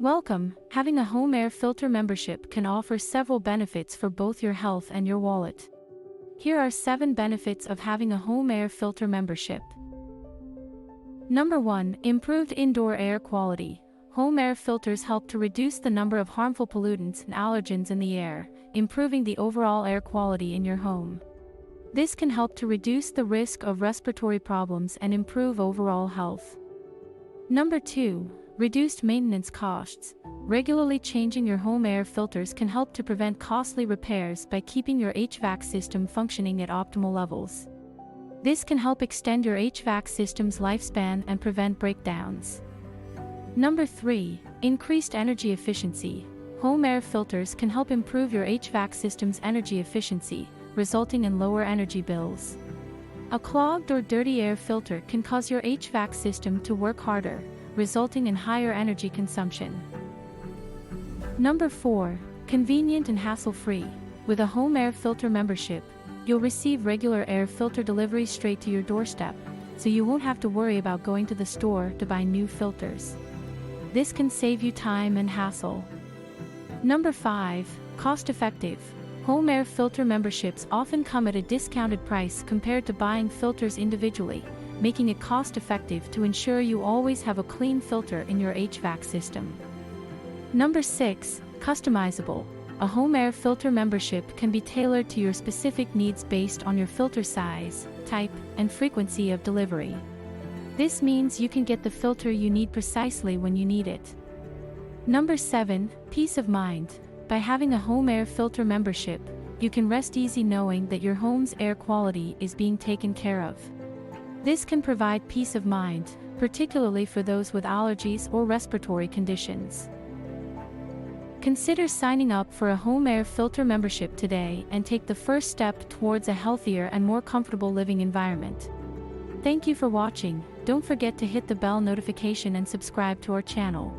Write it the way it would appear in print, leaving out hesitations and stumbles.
Welcome. Having a home air filter membership can offer several benefits for both your health and your wallet. Here are 7 benefits of having a home air filter membership. Number 1. Improved indoor air quality. Home air filters help to reduce the number of harmful pollutants and allergens in the air, improving the overall air quality in your home. This can help to reduce the risk of respiratory problems and improve overall health. Number 2. Reduced maintenance costs. Regularly changing your home air filters can help to prevent costly repairs by keeping your HVAC system functioning at optimal levels. This can help extend your HVAC system's lifespan and prevent breakdowns. Number 3. Increased energy efficiency. Home air filters can help improve your HVAC system's energy efficiency, resulting in lower energy bills. A clogged or dirty air filter can cause your HVAC system to work harder, resulting in higher energy consumption. Number 4. Convenient and hassle-free. With a home air filter membership, you'll receive regular air filter delivery straight to your doorstep, so you won't have to worry about going to the store to buy new filters. This can save you time and hassle. Number 5. Cost-effective. Home air filter memberships often come at a discounted price compared to buying filters individually, making it cost-effective to ensure you always have a clean filter in your HVAC system. Number 6. Customizable. A home air filter membership can be tailored to your specific needs based on your filter size, type, and frequency of delivery. This means you can get the filter you need precisely when you need it. Number 7. Peace of mind. By having a home air filter membership, you can rest easy knowing that your home's air quality is being taken care of. This can provide peace of mind, particularly for those with allergies or respiratory conditions. Consider signing up for a home air filter membership today and take the first step towards a healthier and more comfortable living environment. Thank you for watching. Don't forget to hit the bell notification and subscribe to our channel.